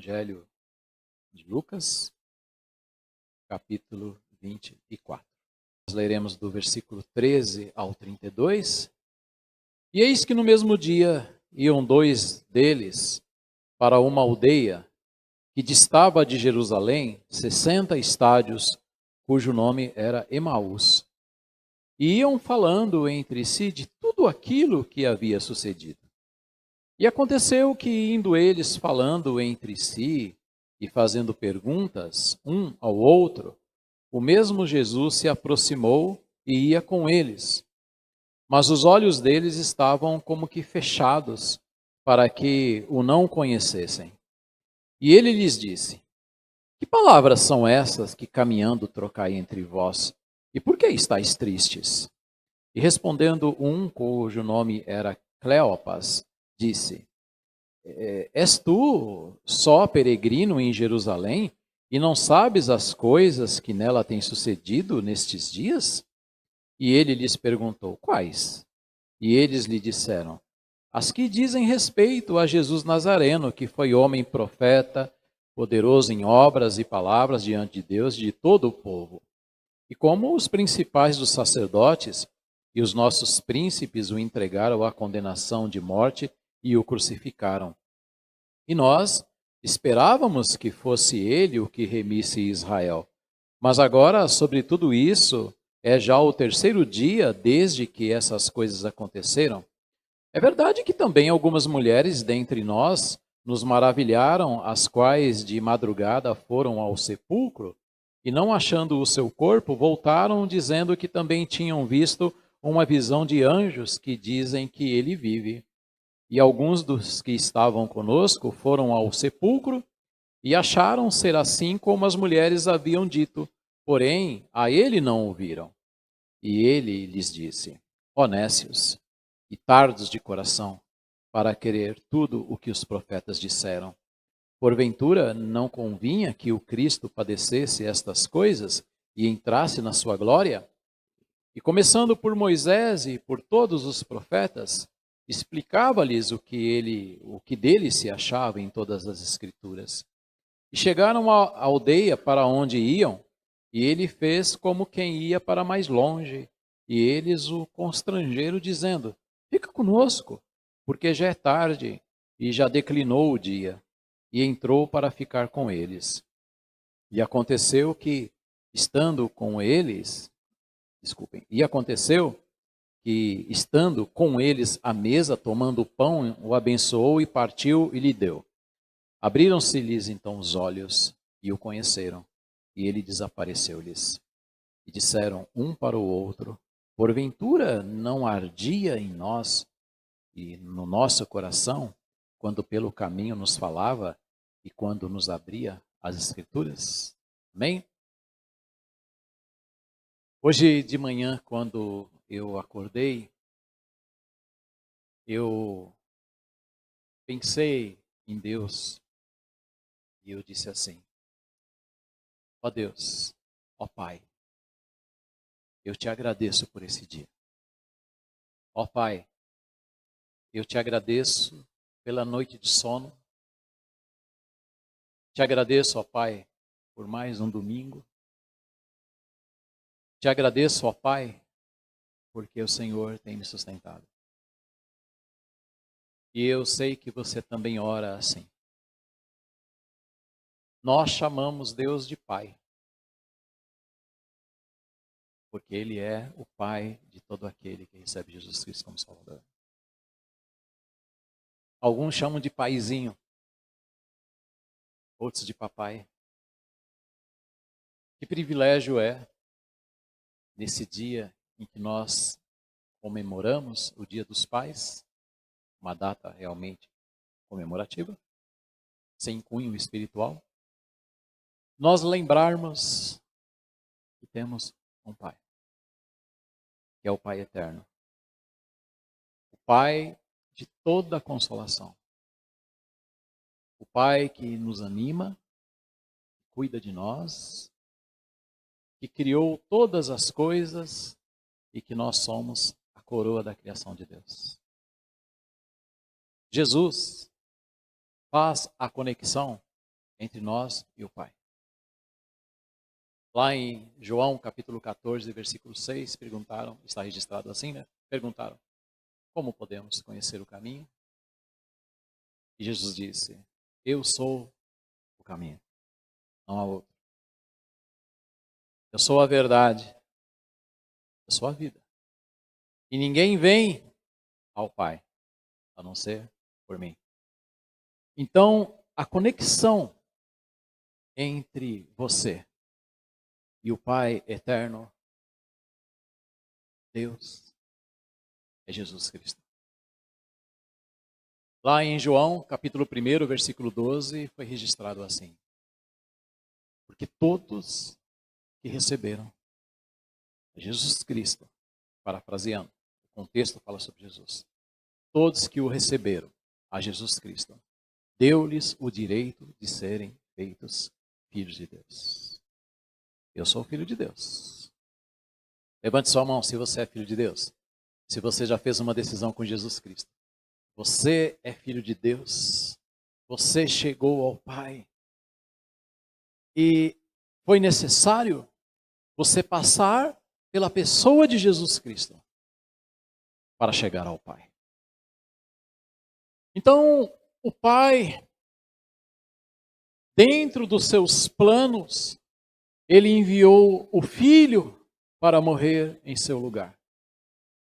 Evangelho de Lucas, capítulo 24. Nós leremos do versículo 13 ao 32. E eis que no mesmo dia iam dois deles para uma aldeia que distava de Jerusalém 60 estádios, cujo nome era Emaús. E iam falando entre si de tudo aquilo que havia sucedido. E aconteceu que, indo eles falando entre si e fazendo perguntas um ao outro, o mesmo Jesus se aproximou e ia com eles. Mas os olhos deles estavam como que fechados, para que o não conhecessem. E ele lhes disse: Que palavras são essas que caminhando trocai entre vós? E por que estáis tristes? E respondendo um, cujo nome era Cleopas, disse: És tu só peregrino em Jerusalém e não sabes as coisas que nela têm sucedido nestes dias? E ele lhes perguntou: Quais? E eles lhe disseram: As que dizem respeito a Jesus Nazareno, que foi homem profeta, poderoso em obras e palavras diante de Deus e de todo o povo. E como os principais dos sacerdotes e os nossos príncipes o entregaram à condenação de morte e o crucificaram. E nós esperávamos que fosse ele o que remisse Israel. Mas agora, sobre tudo isso, é já o terceiro dia desde que essas coisas aconteceram. É verdade que também algumas mulheres dentre nós nos maravilharam, as quais de madrugada foram ao sepulcro e, não achando o seu corpo, voltaram dizendo que também tinham visto uma visão de anjos que dizem que ele vive. E alguns dos que estavam conosco foram ao sepulcro e acharam ser assim como as mulheres haviam dito, porém a ele não o viram. E ele lhes disse: Ó nécios e tardos de coração, para querer tudo o que os profetas disseram. Porventura não convinha que o Cristo padecesse estas coisas e entrasse na sua glória? E começando por Moisés e por todos os profetas, explicava-lhes o que dele se achava em todas as escrituras. E chegaram à aldeia para onde iam, e ele fez como quem ia para mais longe, e eles o constrangeram, dizendo: Fica conosco, porque já é tarde, e já declinou o dia. E entrou para ficar com eles. E aconteceu que, estando com eles, estando com eles à mesa, tomando o pão, o abençoou e partiu e lhe deu. Abriram-se-lhes então os olhos e o conheceram, e ele desapareceu-lhes. E disseram um para o outro: Porventura não ardia em nós e no nosso coração, quando pelo caminho nos falava e quando nos abria as Escrituras? Amém? Hoje de manhã, quando eu acordei, eu pensei em Deus e eu disse assim: Ó Deus, ó Pai, eu te agradeço por esse dia. Ó Pai, eu te agradeço pela noite de sono. Te agradeço, ó Pai, por mais um domingo. Te agradeço, ó Pai, porque o Senhor tem me sustentado. E eu sei que você também ora assim. Nós chamamos Deus de Pai, porque Ele é o Pai de todo aquele que recebe Jesus Cristo como Salvador. Alguns chamam de paizinho, outros de papai. Que privilégio é, nesse dia em que nós comemoramos o Dia dos Pais, uma data realmente comemorativa, sem cunho espiritual, nós lembrarmos que temos um Pai, que é o Pai eterno, o Pai de toda a consolação, o Pai que nos anima, cuida de nós, que criou todas as coisas e que nós somos a coroa da criação de Deus. Jesus faz a conexão entre nós e o Pai. Lá em João capítulo 14, versículo 6, perguntaram, está registrado assim, né? Perguntaram, como podemos conhecer o caminho? E Jesus disse, eu sou o caminho, não há outro. Eu sou a verdade, eu sou a vida. E ninguém vem ao Pai, a não ser por mim. Então, a conexão entre você e o Pai eterno, Deus, é Jesus Cristo. Lá em João, capítulo 1, versículo 12, foi registrado assim. Porque todos que receberam Jesus Cristo, parafraseando, o contexto fala sobre Jesus. Todos que o receberam a Jesus Cristo, deu-lhes o direito de serem feitos filhos de Deus. Eu sou filho de Deus. Levante sua mão se você é filho de Deus. Se você já fez uma decisão com Jesus Cristo. Você é filho de Deus. Você chegou ao Pai. E foi necessário você passar pela pessoa de Jesus Cristo para chegar ao Pai. Então, o Pai, dentro dos seus planos, Ele enviou o Filho para morrer em seu lugar.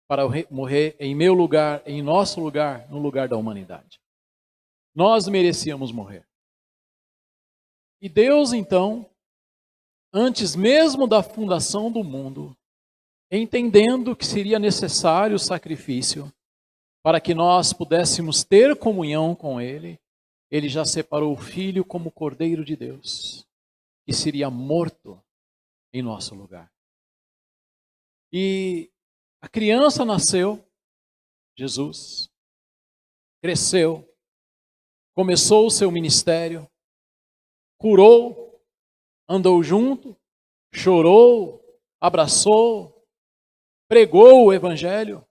Para morrer em meu lugar, em nosso lugar, no lugar da humanidade. Nós merecíamos morrer. E Deus, então, antes mesmo da fundação do mundo, entendendo que seria necessário o sacrifício para que nós pudéssemos ter comunhão com Ele, Ele já separou o Filho como Cordeiro de Deus, que seria morto em nosso lugar. E a criança nasceu, Jesus, cresceu, começou o seu ministério, curou, andou junto, chorou, abraçou, pregou o Evangelho,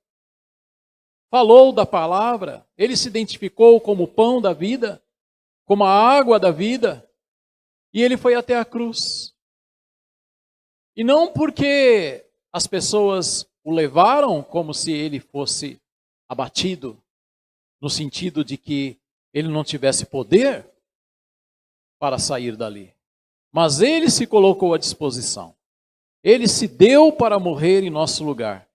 falou da palavra, ele se identificou como o pão da vida, como a água da vida, e ele foi até a cruz. E não porque as pessoas o levaram como se ele fosse abatido, no sentido de que ele não tivesse poder para sair dali. Mas ele se colocou à disposição. Ele se deu para morrer em nosso lugar,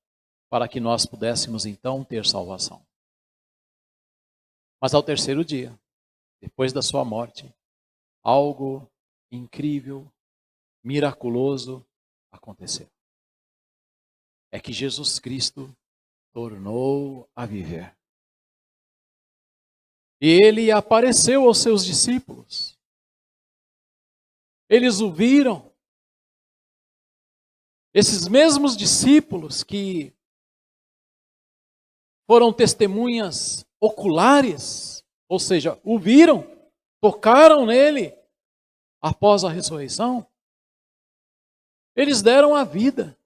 para que nós pudéssemos então ter salvação. Mas ao terceiro dia, depois da sua morte, algo incrível, miraculoso aconteceu. É que Jesus Cristo tornou a viver. E ele apareceu aos seus discípulos. Eles o viram. Esses mesmos discípulos que foram testemunhas oculares, ou seja, o viram, tocaram nele após a ressurreição, eles deram a vida.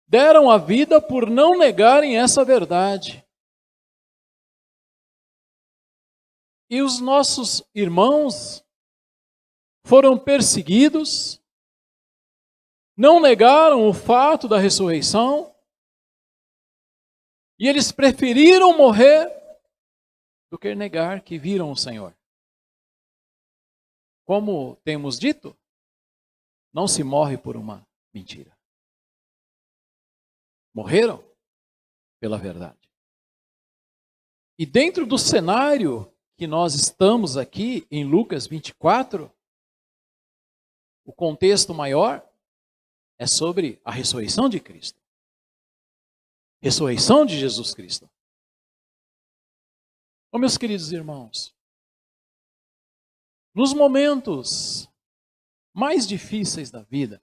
Deram a vida por não negarem essa verdade. E os nossos irmãos foram perseguidos, não negaram o fato da ressurreição, e eles preferiram morrer do que negar que viram o Senhor. Como temos dito, não se morre por uma mentira. Morreram pela verdade. E dentro do cenário que nós estamos aqui, em Lucas 24, o contexto maior é sobre a ressurreição de Cristo. Ressurreição de Jesus Cristo. Oh, meus queridos irmãos, nos momentos mais difíceis da vida,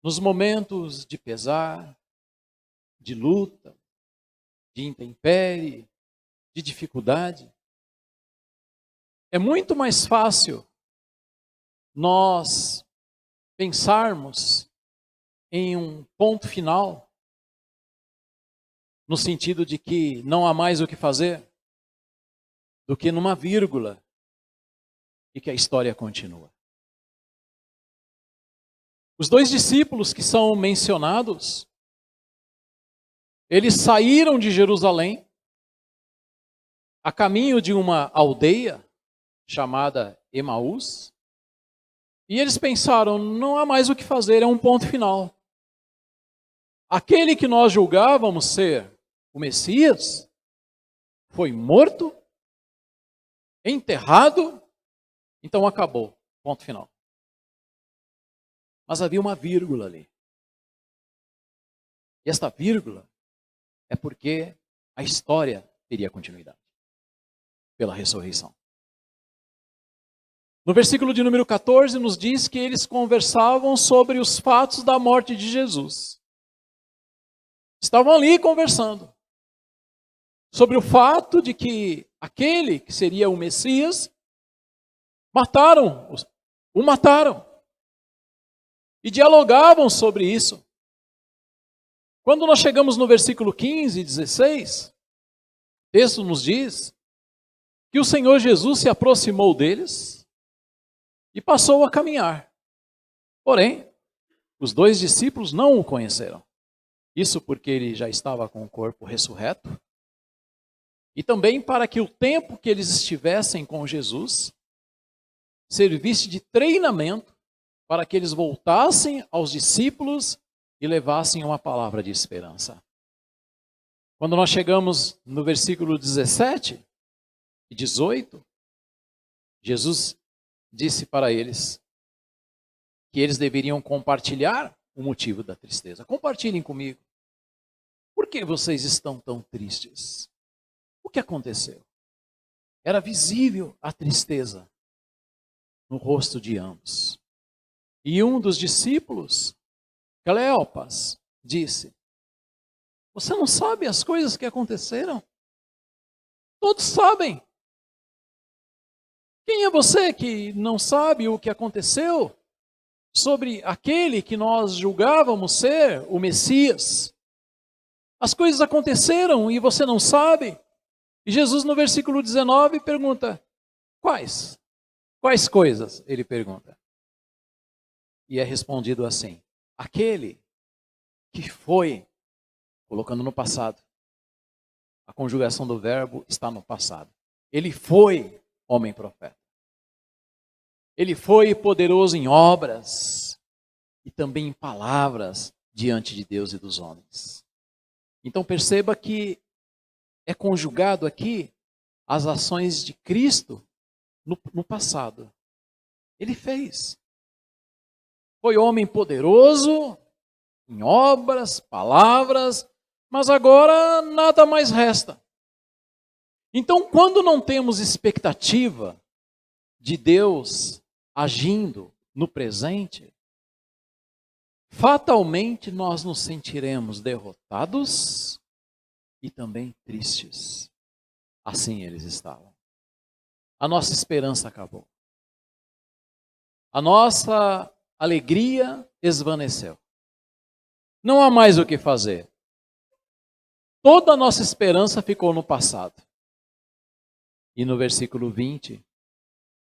nos momentos de pesar, de luta, de intempérie, de dificuldade, é muito mais fácil nós pensarmos em um ponto final, no sentido de que não há mais o que fazer, do que numa vírgula e que a história continua. Os 2 discípulos que são mencionados, eles saíram de Jerusalém a caminho de uma aldeia chamada Emaús, e eles pensaram, não há mais o que fazer, é um ponto final. Aquele que nós julgávamos ser o Messias foi morto, enterrado, então acabou, ponto final. Mas havia uma vírgula ali. E esta vírgula é porque a história teria continuidade pela ressurreição. No versículo de número 14 nos diz que eles conversavam sobre os fatos da morte de Jesus. Estavam ali conversando sobre o fato de que aquele que seria o Messias, o mataram. E dialogavam sobre isso. Quando nós chegamos no versículo 15 e 16, o texto nos diz que o Senhor Jesus se aproximou deles e passou a caminhar. Porém, os 2 discípulos não o conheceram. Isso porque ele já estava com o corpo ressurreto. E também para que o tempo que eles estivessem com Jesus servisse de treinamento para que eles voltassem aos discípulos e levassem uma palavra de esperança. Quando nós chegamos no versículo 17 e 18, Jesus disse para eles que eles deveriam compartilhar o motivo da tristeza. Compartilhem comigo. Por que vocês estão tão tristes? O que aconteceu? Era visível a tristeza no rosto de ambos. E um dos discípulos, Cleopas, disse: você não sabe as coisas que aconteceram? Todos sabem. Quem é você que não sabe o que aconteceu sobre aquele que nós julgávamos ser o Messias? As coisas aconteceram e você não sabe? E Jesus no versículo 19 pergunta: quais? Quais coisas? Ele pergunta. E é respondido assim: aquele que foi, colocando no passado. A conjugação do verbo está no passado. Ele foi homem profeta. Ele foi poderoso em obras e também em palavras diante de Deus e dos homens. Então perceba que é conjugado aqui as ações de Cristo no passado. Ele fez. Foi homem poderoso em obras, palavras, mas agora nada mais resta. Então, quando não temos expectativa de Deus agindo no presente, fatalmente nós nos sentiremos derrotados e também tristes. Assim eles estavam. A nossa esperança acabou. A nossa alegria esvaneceu. Não há mais o que fazer. Toda a nossa esperança ficou no passado. E no versículo 20,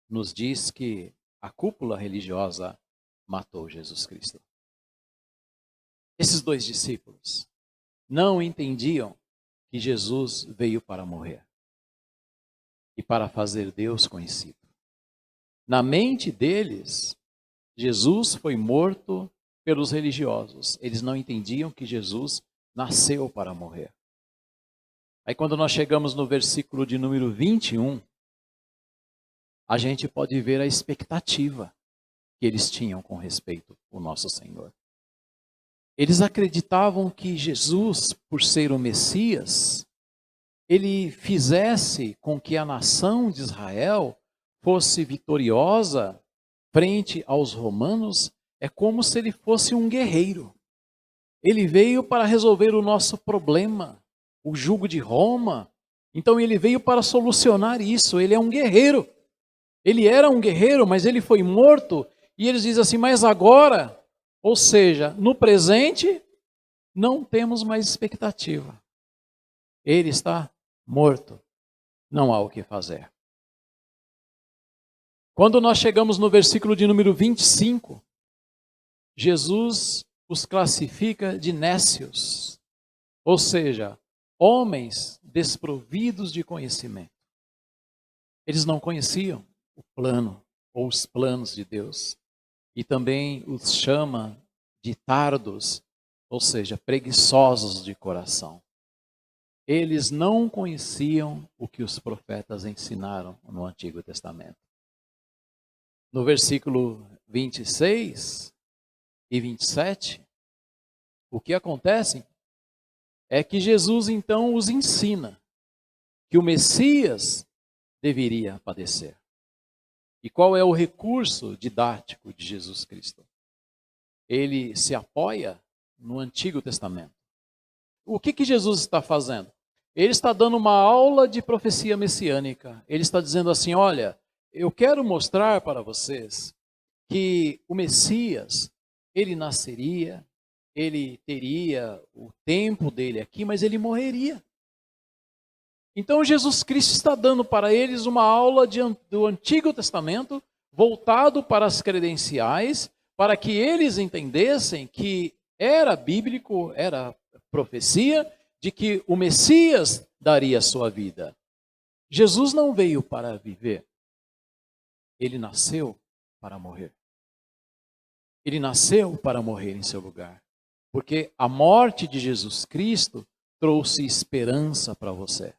nos diz que a cúpula religiosa matou Jesus Cristo. Esses 2 discípulos não entendiam que Jesus veio para morrer e para fazer Deus conhecido. Na mente deles, Jesus foi morto pelos religiosos. Eles não entendiam que Jesus nasceu para morrer. Aí quando nós chegamos no versículo de número 21, a gente pode ver a expectativa que eles tinham com respeito ao nosso Senhor. Eles acreditavam que Jesus, por ser o Messias, ele fizesse com que a nação de Israel fosse vitoriosa frente aos romanos. É como se ele fosse um guerreiro. Ele veio para resolver o nosso problema, o jugo de Roma. Então ele veio para solucionar isso. Ele é um guerreiro. Ele era um guerreiro, mas ele foi morto. E eles dizem assim, mas agora, ou seja, no presente, não temos mais expectativa. Ele está morto. Não há o que fazer. Quando nós chegamos no versículo de número 25, Jesus os classifica de nécios, ou seja, homens desprovidos de conhecimento. Eles não conheciam o plano ou os planos de Deus. E também os chama de tardos, ou seja, preguiçosos de coração. Eles não conheciam o que os profetas ensinaram no Antigo Testamento. No versículo 26 e 27, o que acontece é que Jesus então os ensina que o Messias deveria padecer. E qual é o recurso didático de Jesus Cristo? Ele se apoia no Antigo Testamento. O que Jesus está fazendo? Ele está dando uma aula de profecia messiânica. Ele está dizendo assim, olha, eu quero mostrar para vocês que o Messias, ele nasceria, ele teria o tempo dele aqui, mas ele morreria. Então Jesus Cristo está dando para eles uma aula do Antigo Testamento, voltado para as credenciais, para que eles entendessem que era bíblico, era profecia, de que o Messias daria a sua vida. Jesus não veio para viver, ele nasceu para morrer. Ele nasceu para morrer em seu lugar, porque a morte de Jesus Cristo trouxe esperança para você.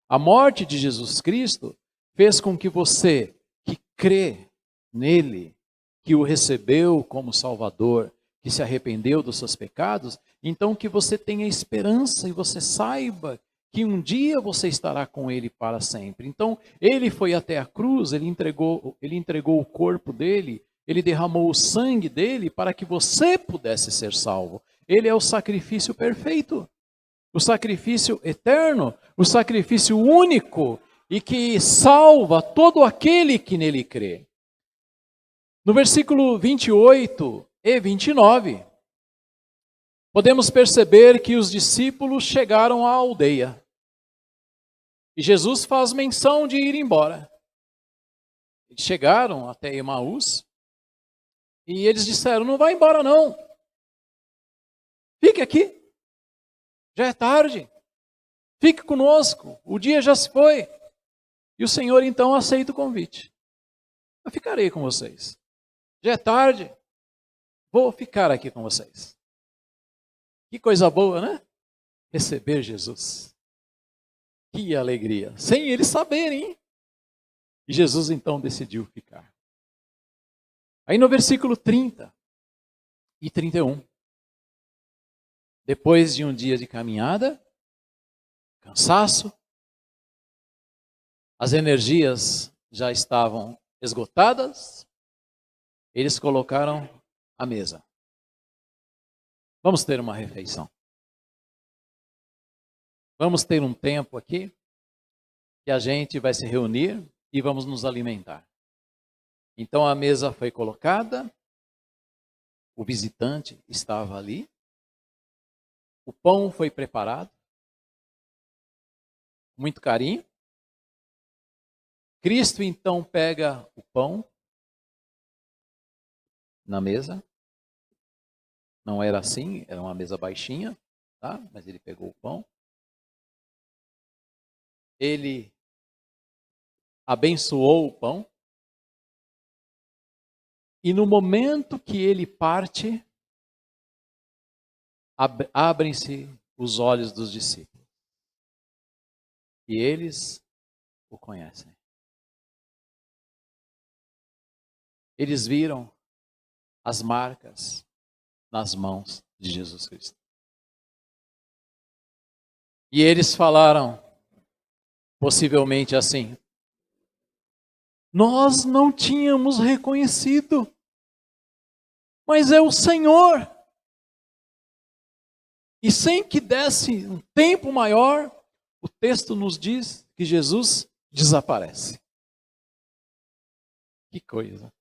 A morte de Jesus Cristo fez com que você, que crê nele, que o recebeu como Salvador, que se arrependeu dos seus pecados, então que você tenha esperança e você saiba que um dia você estará com ele para sempre. Então, ele foi até a cruz, ele entregou o corpo dele, ele derramou o sangue dele para que você pudesse ser salvo. Ele é o sacrifício perfeito. O sacrifício eterno, o sacrifício único e que salva todo aquele que nele crê. No versículo 28 e 29, podemos perceber que os discípulos chegaram à aldeia. E Jesus faz menção de ir embora. Eles chegaram até Emaús e eles disseram, não vai embora não. Fique aqui. Já é tarde, fique conosco, o dia já se foi. E o Senhor então aceita o convite. Eu ficarei com vocês. Já é tarde, vou ficar aqui com vocês. Que coisa boa, né? Receber Jesus. Que alegria, sem eles saberem. E Jesus então decidiu ficar. Aí no versículo 30 e 31. Depois de um dia de caminhada, cansaço, as energias já estavam esgotadas, eles colocaram a mesa. Vamos ter uma refeição. Vamos ter um tempo aqui que a gente vai se reunir e vamos nos alimentar. Então a mesa foi colocada, o visitante estava ali, o pão foi preparado, com muito carinho. Cristo então pega o pão na mesa. Não era assim, era uma mesa baixinha, tá? Mas ele pegou o pão. Ele abençoou o pão. E no momento que ele parte, abrem-se os olhos dos discípulos. E eles o conhecem. Eles viram as marcas nas mãos de Jesus Cristo. E eles falaram, possivelmente assim, nós não tínhamos reconhecido, mas é o Senhor. E sem que desse um tempo maior, o texto nos diz que Jesus desaparece. Que coisa.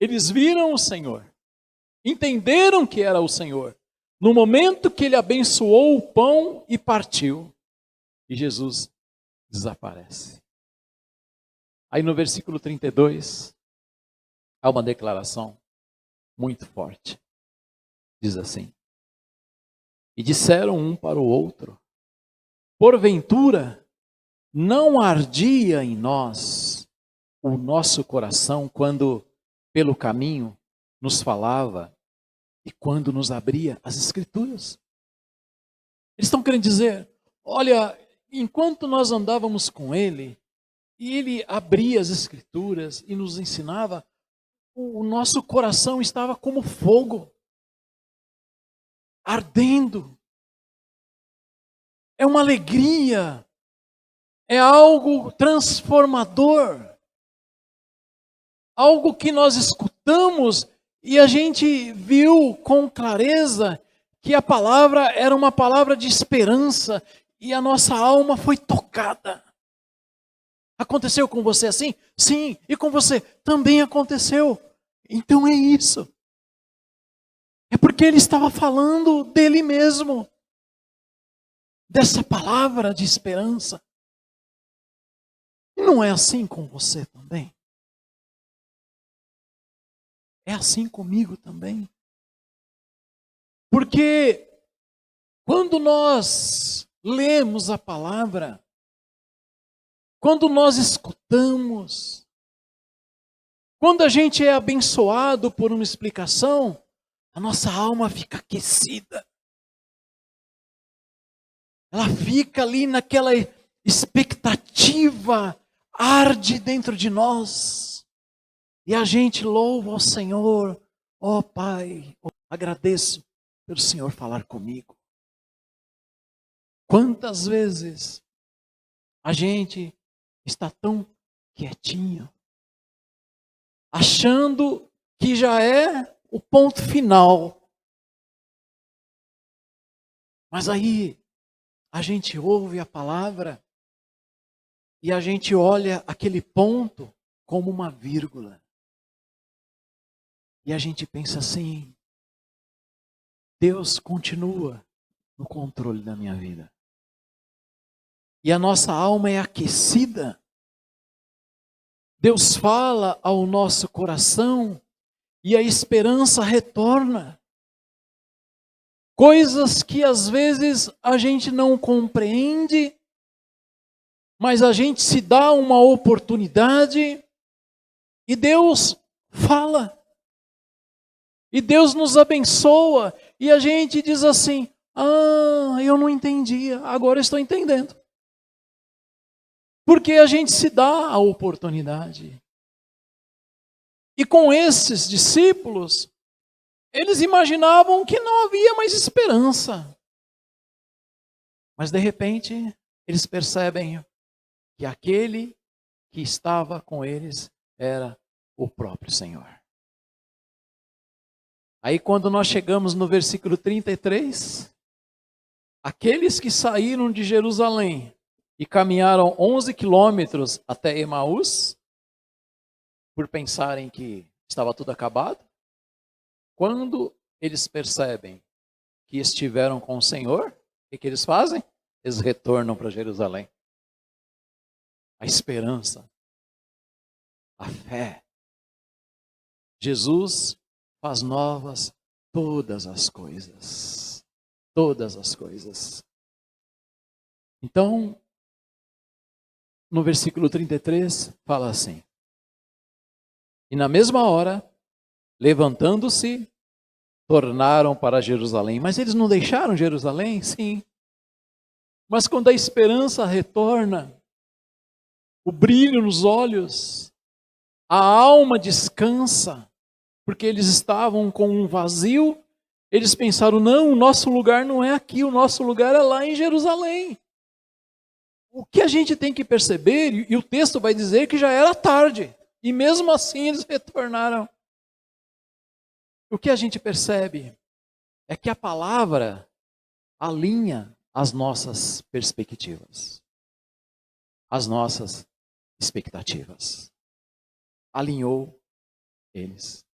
Eles viram o Senhor, entenderam que era o Senhor, no momento que ele abençoou o pão e partiu, e Jesus desaparece. Aí no versículo 32, há uma declaração muito forte. Diz assim: e disseram um para o outro, porventura não ardia em nós o nosso coração quando pelo caminho nos falava e quando nos abria as Escrituras? Eles estão querendo dizer, olha, enquanto nós andávamos com ele, e ele abria as Escrituras e nos ensinava, o nosso coração estava como fogo, ardendo. É uma alegria, é algo transformador, algo que nós escutamos e a gente viu com clareza que a palavra era uma palavra de esperança e a nossa alma foi tocada. Aconteceu com você assim? Sim. E com você? Também aconteceu. Então é isso. É porque ele estava falando dele mesmo. Dessa palavra de esperança. E não é assim com você também? É assim comigo também. Porque quando nós lemos a palavra, quando nós escutamos, quando a gente é abençoado por uma explicação, a nossa alma fica aquecida. Ela fica ali naquela expectativa, arde dentro de nós. E a gente louva ao Senhor. Ó Pai, agradeço pelo Senhor falar comigo. Quantas vezes a gente está tão quietinho, achando que já é o ponto final. Mas aí a gente ouve a palavra e a gente olha aquele ponto como uma vírgula. E a gente pensa assim, Deus continua no controle da minha vida. E a nossa alma é aquecida. Deus fala ao nosso coração e a esperança retorna. Coisas que às vezes a gente não compreende, mas a gente se dá uma oportunidade e Deus fala. E Deus nos abençoa e a gente diz assim, eu não entendia, agora estou entendendo. Porque a gente se dá a oportunidade. E com esses discípulos, eles imaginavam que não havia mais esperança. Mas de repente, eles percebem que aquele que estava com eles era o próprio Senhor. Aí quando nós chegamos no versículo 33, aqueles que saíram de Jerusalém e caminharam 11 quilômetros até Emaús, por pensarem que estava tudo acabado, quando eles percebem que estiveram com o Senhor, o que eles fazem? Eles retornam para Jerusalém. A esperança, a fé. Jesus faz novas todas as coisas. Todas as coisas. Então, no versículo 33, fala assim: e na mesma hora, levantando-se, tornaram para Jerusalém. Mas eles não deixaram Jerusalém? Sim. Mas quando a esperança retorna, o brilho nos olhos, a alma descansa, porque eles estavam com um vazio, eles pensaram, não, o nosso lugar não é aqui, o nosso lugar é lá em Jerusalém. O que a gente tem que perceber, e o texto vai dizer que já era tarde, e mesmo assim eles retornaram. O que a gente percebe é que a palavra alinha as nossas perspectivas, as nossas expectativas. Alinhou eles.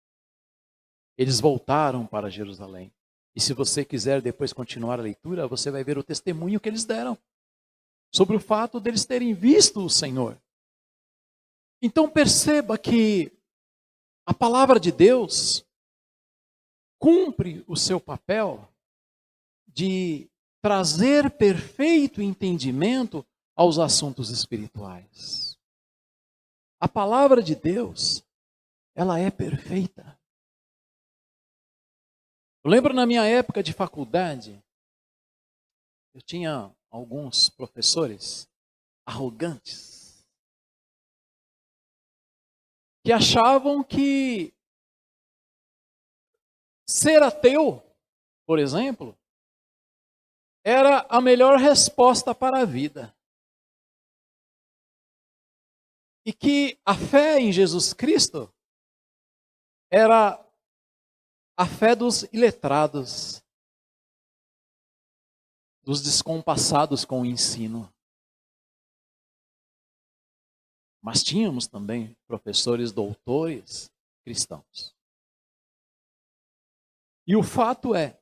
Eles voltaram para Jerusalém. E se você quiser depois continuar a leitura, você vai ver o testemunho que eles deram sobre o fato deles terem visto o Senhor. Então perceba que a palavra de Deus cumpre o seu papel de trazer perfeito entendimento aos assuntos espirituais. A palavra de Deus, ela é perfeita. Eu lembro na minha época de faculdade, eu tinha alguns professores arrogantes que achavam que ser ateu, por exemplo, era a melhor resposta para a vida. E que a fé em Jesus Cristo era a fé dos iletrados, dos descompassados com o ensino. Mas tínhamos também professores doutores cristãos. E o fato é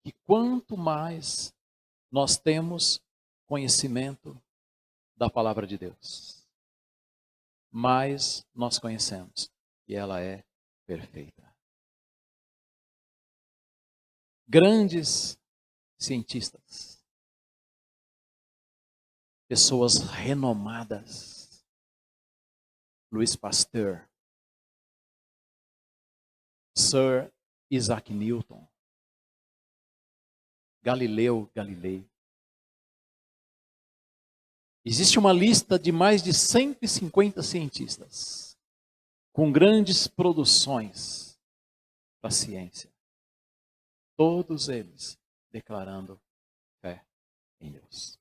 que quanto mais nós temos conhecimento da palavra de Deus, mais nós conhecemos e ela é perfeita. Grandes cientistas, pessoas renomadas, Louis Pasteur, Sir Isaac Newton, Galileu Galilei. Existe uma lista de mais de 150 cientistas com grandes produções para a ciência. Todos eles declarando fé em Deus.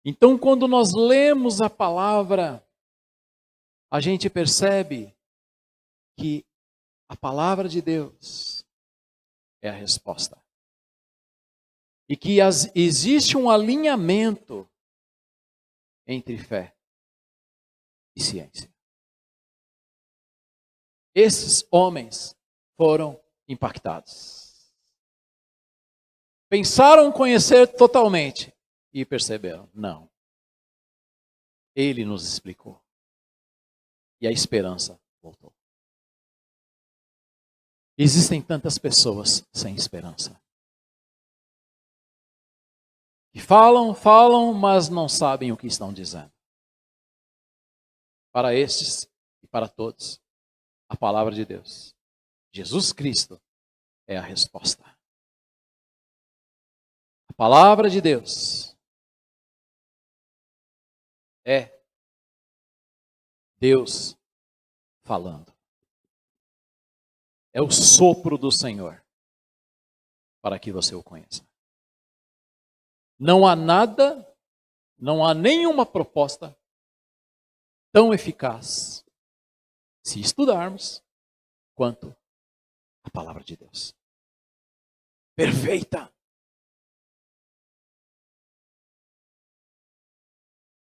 Então, quando nós lemos a palavra, a gente percebe que a palavra de Deus é a resposta. E que existe um alinhamento entre fé e ciência. Esses homens foram impactados. Pensaram conhecer totalmente e perceberam, não. Ele nos explicou. E a esperança voltou. Existem tantas pessoas sem esperança. Que falam, mas não sabem o que estão dizendo. Para estes e para todos, a palavra de Deus, Jesus Cristo, é a resposta. A palavra de Deus é Deus falando. É o sopro do Senhor para que você o conheça. Não há nada, não há nenhuma proposta tão eficaz, se estudarmos, quanto a palavra de Deus. Perfeita.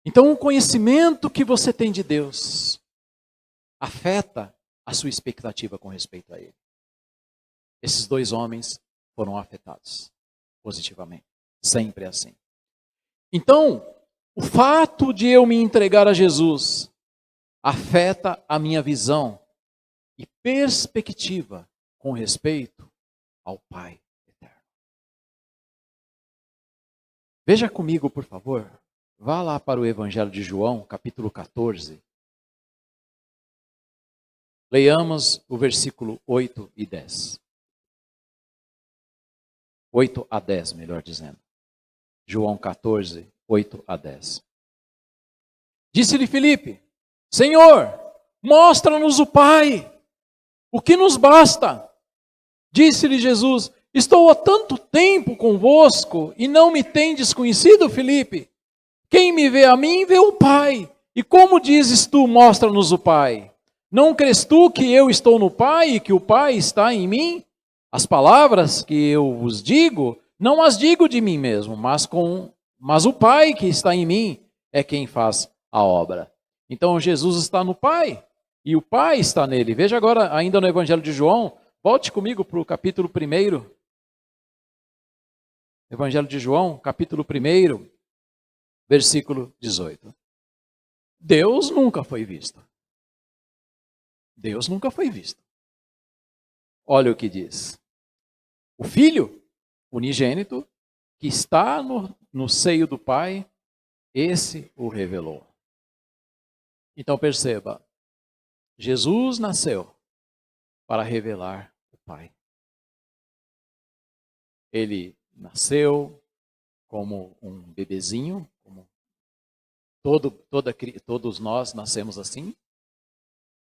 Então, o conhecimento que você tem de Deus afeta a sua expectativa com respeito a Ele. Esses dois homens foram afetados positivamente. Sempre assim. Então, o fato de eu me entregar a Jesus afeta a minha visão e perspectiva com respeito ao Pai eterno. Veja comigo, por favor. Vá lá para o Evangelho de João, capítulo 14. Leiamos o versículo 8 e 10. 8 a 10, melhor dizendo. João 14, 8 a 10. Disse-lhe Filipe, Senhor, mostra-nos o Pai, o que nos basta. Disse-lhe Jesus, estou há tanto tempo convosco e não me tendes conhecido, Filipe? Quem me vê a mim, vê o Pai. E como dizes tu, mostra-nos o Pai? Não crês tu que eu estou no Pai e que o Pai está em mim? As palavras que eu vos digo, não as digo de mim mesmo, mas o Pai que está em mim é quem faz a obra. Então Jesus está no Pai e o Pai está nele. Veja agora, ainda no Evangelho de João, volte comigo para o capítulo 1. Evangelho de João, capítulo 1, versículo 18. Deus nunca foi visto. Deus nunca foi visto. Olha o que diz. O Filho unigênito, que está no seio do Pai, esse o revelou. Então perceba, Jesus nasceu para revelar o Pai. Ele nasceu como um bebezinho, como todos nós nascemos assim.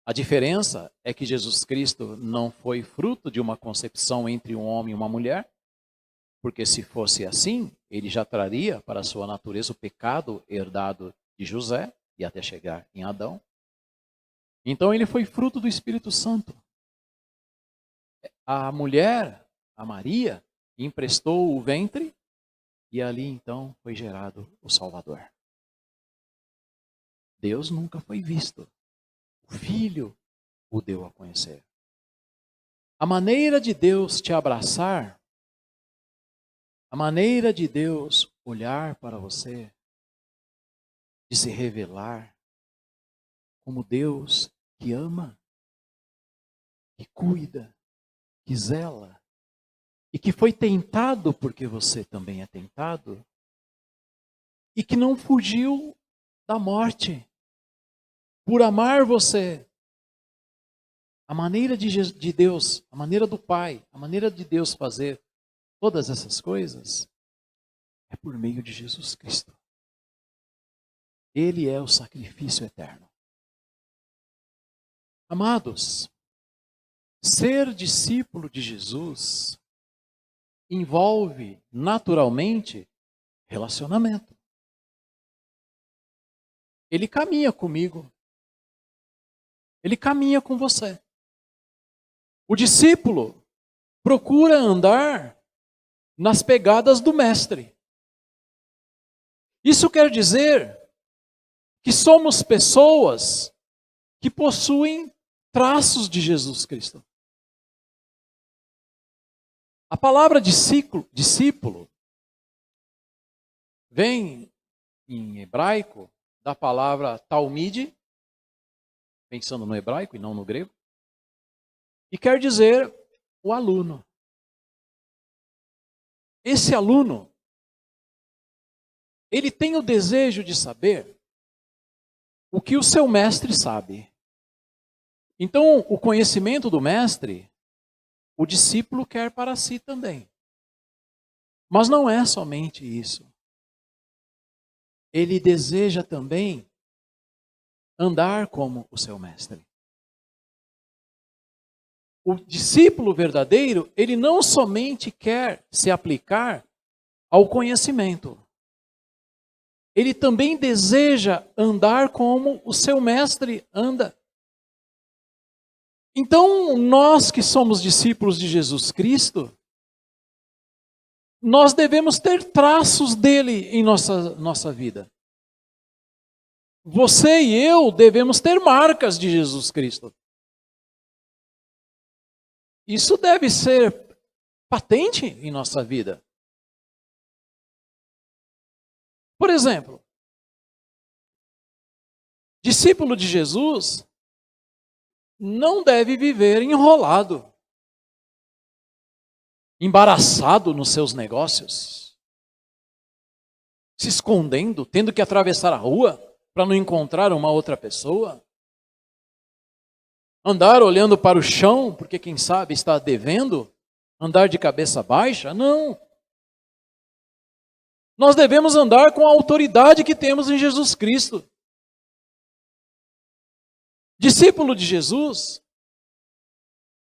A diferença é que Jesus Cristo não foi fruto de uma concepção entre um homem e uma mulher, porque se fosse assim, ele já traria para a sua natureza o pecado herdado de José e até chegar em Adão. Então ele foi fruto do Espírito Santo. A mulher, a Maria, emprestou o ventre e ali então foi gerado o Salvador. Deus nunca foi visto. O Filho o deu a conhecer. A maneira de Deus te abraçar, a maneira de Deus olhar para você, de se revelar como Deus que ama, que cuida, que zela, e que foi tentado porque você também é tentado, e que não fugiu da morte por amar você. A maneira de Deus, a maneira do Pai, a maneira de Deus fazer todas essas coisas é por meio de Jesus Cristo. Ele é o sacrifício eterno. Amados, ser discípulo de Jesus envolve naturalmente relacionamento. Ele caminha comigo. Ele caminha com você. O discípulo procura andar nas pegadas do mestre. Isso quer dizer que somos pessoas que possuem traços de Jesus Cristo. A palavra discípulo vem em hebraico da palavra talmide, pensando no hebraico e não no grego, e quer dizer o aluno. Esse aluno, ele tem o desejo de saber o que o seu mestre sabe. Então, o conhecimento do mestre, o discípulo quer para si também. Mas não é somente isso. Ele deseja também andar como o seu mestre. O discípulo verdadeiro, ele não somente quer se aplicar ao conhecimento. Ele também deseja andar como o seu mestre anda. Então, nós que somos discípulos de Jesus Cristo, nós devemos ter traços dele em nossa vida. Você e eu devemos ter marcas de Jesus Cristo. Isso deve ser patente em nossa vida. Por exemplo, discípulo de Jesus não deve viver enrolado, embaraçado nos seus negócios, se escondendo, tendo que atravessar a rua para não encontrar uma outra pessoa. Andar olhando para o chão, porque quem sabe está devendo, andar de cabeça baixa, não. Nós devemos andar com a autoridade que temos em Jesus Cristo. Discípulo de Jesus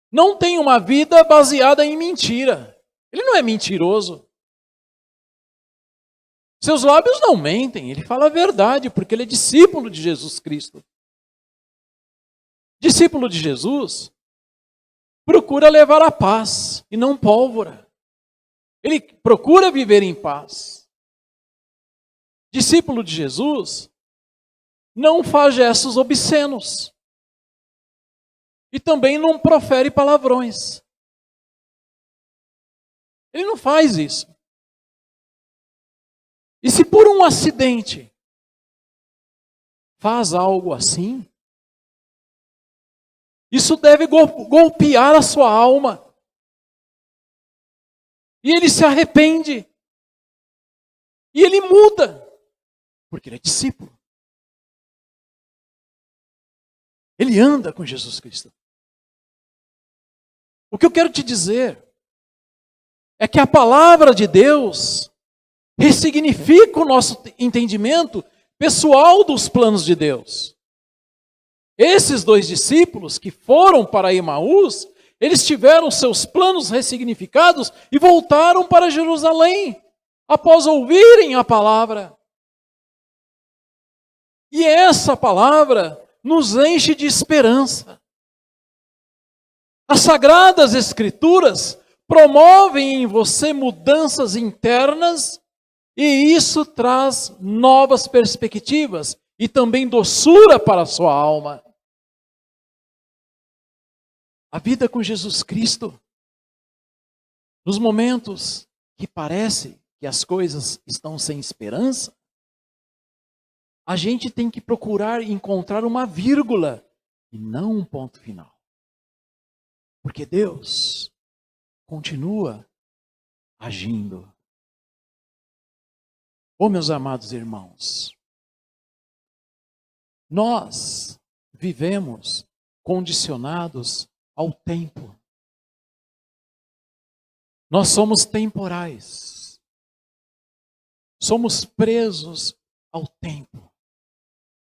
não tem uma vida baseada em mentira. Ele não é mentiroso. Seus lábios não mentem, ele fala a verdade, porque ele é discípulo de Jesus Cristo. Discípulo de Jesus procura levar a paz e não pólvora. Ele procura viver em paz. Discípulo de Jesus não faz gestos obscenos. E também não profere palavrões. Ele não faz isso. E se por um acidente faz algo assim, isso deve golpear a sua alma. E ele se arrepende. E ele muda. Porque ele é discípulo. Ele anda com Jesus Cristo. O que eu quero te dizer é que a palavra de Deus ressignifica o nosso entendimento pessoal dos planos de Deus. Esses dois discípulos que foram para Emaús, eles tiveram seus planos ressignificados e voltaram para Jerusalém, após ouvirem a palavra. E essa palavra nos enche de esperança. As Sagradas Escrituras promovem em você mudanças internas e isso traz novas perspectivas e também doçura para a sua alma. A vida com Jesus Cristo, nos momentos que parece que as coisas estão sem esperança, a gente tem que procurar encontrar uma vírgula e não um ponto final. Porque Deus continua agindo. Oh, meus amados irmãos, nós vivemos condicionados ao tempo. Nós somos temporais. Somos presos ao tempo.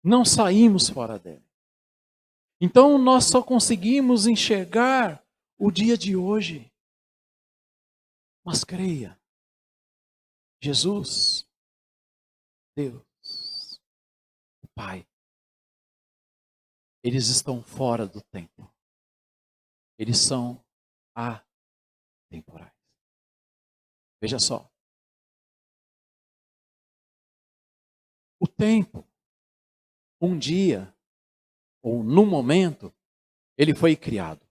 Não saímos fora dele. Então nós só conseguimos enxergar o dia de hoje. Mas creia, Jesus, Deus, o Pai, eles estão fora do tempo. Eles são atemporais. Veja só. O tempo, um dia, ou num momento, ele foi criado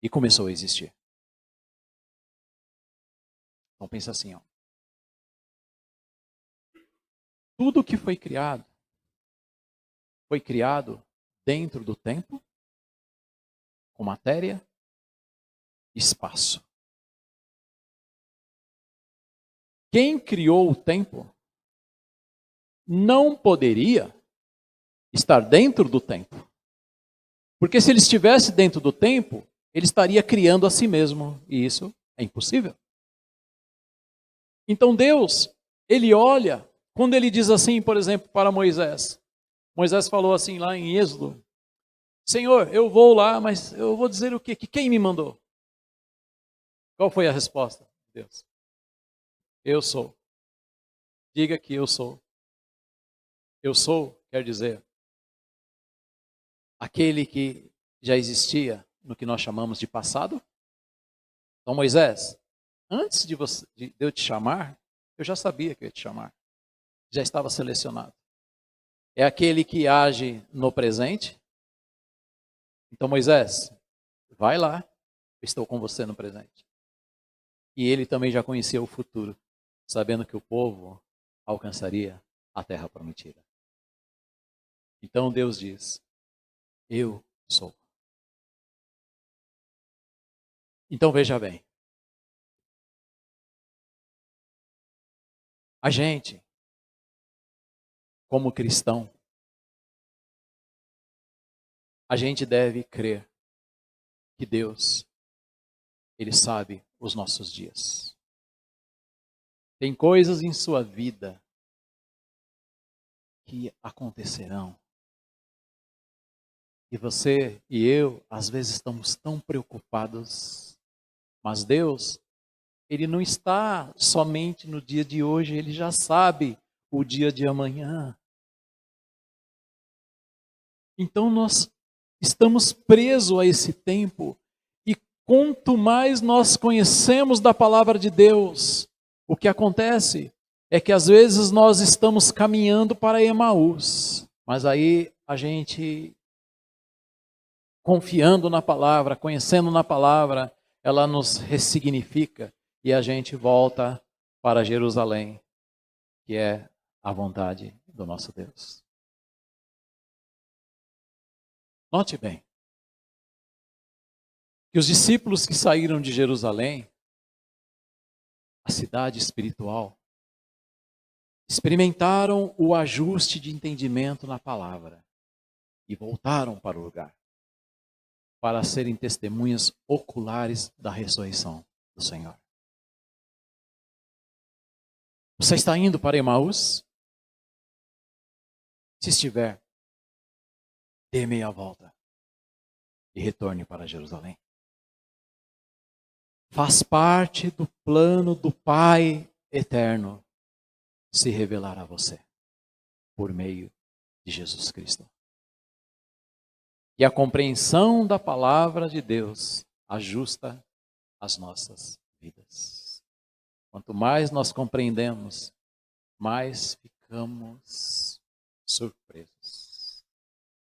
e começou a existir. Então pensa assim, ó. Tudo que foi criado dentro do tempo, com matéria e espaço. Quem criou o tempo não poderia estar dentro do tempo. Porque se ele estivesse dentro do tempo, ele estaria criando a si mesmo. E isso é impossível. Então Deus, ele olha, quando ele diz assim, por exemplo, para Moisés. Moisés falou assim lá em Êxodo: Senhor, eu vou lá, mas eu vou dizer o quê? Que quem me mandou? Qual foi a resposta de Deus? Eu sou. Diga que eu sou. Eu sou, quer dizer, aquele que já existia no que nós chamamos de passado. Então, Moisés, antes de eu te chamar, eu já sabia que eu ia te chamar. Já estava selecionado. É aquele que age no presente. Então, Moisés, vai lá, eu estou com você no presente. E ele também já conhecia o futuro, sabendo que o povo alcançaria a terra prometida. Então Deus diz: eu sou. Então veja bem. A gente, como cristão, a gente deve crer que Deus, Ele sabe os nossos dias. Tem coisas em sua vida que acontecerão. E você e eu, às vezes, estamos tão preocupados. Mas Deus, Ele não está somente no dia de hoje, Ele já sabe o dia de amanhã. Então nós estamos presos a esse tempo. E quanto mais nós conhecemos da palavra de Deus, o que acontece é que às vezes nós estamos caminhando para Emaús. Mas aí a gente, confiando na palavra, conhecendo na palavra, ela nos ressignifica e a gente volta para Jerusalém, que é a vontade do nosso Deus. Note bem, que os discípulos que saíram de Jerusalém, a cidade espiritual, experimentaram o ajuste de entendimento na palavra e voltaram para o lugar, para serem testemunhas oculares da ressurreição do Senhor. Você está indo para Emaús? Se estiver, dê meia volta e retorne para Jerusalém. Faz parte do plano do Pai eterno se revelar a você por meio de Jesus Cristo. E a compreensão da palavra de Deus ajusta as nossas vidas. Quanto mais nós compreendemos, mais ficamos surpresos.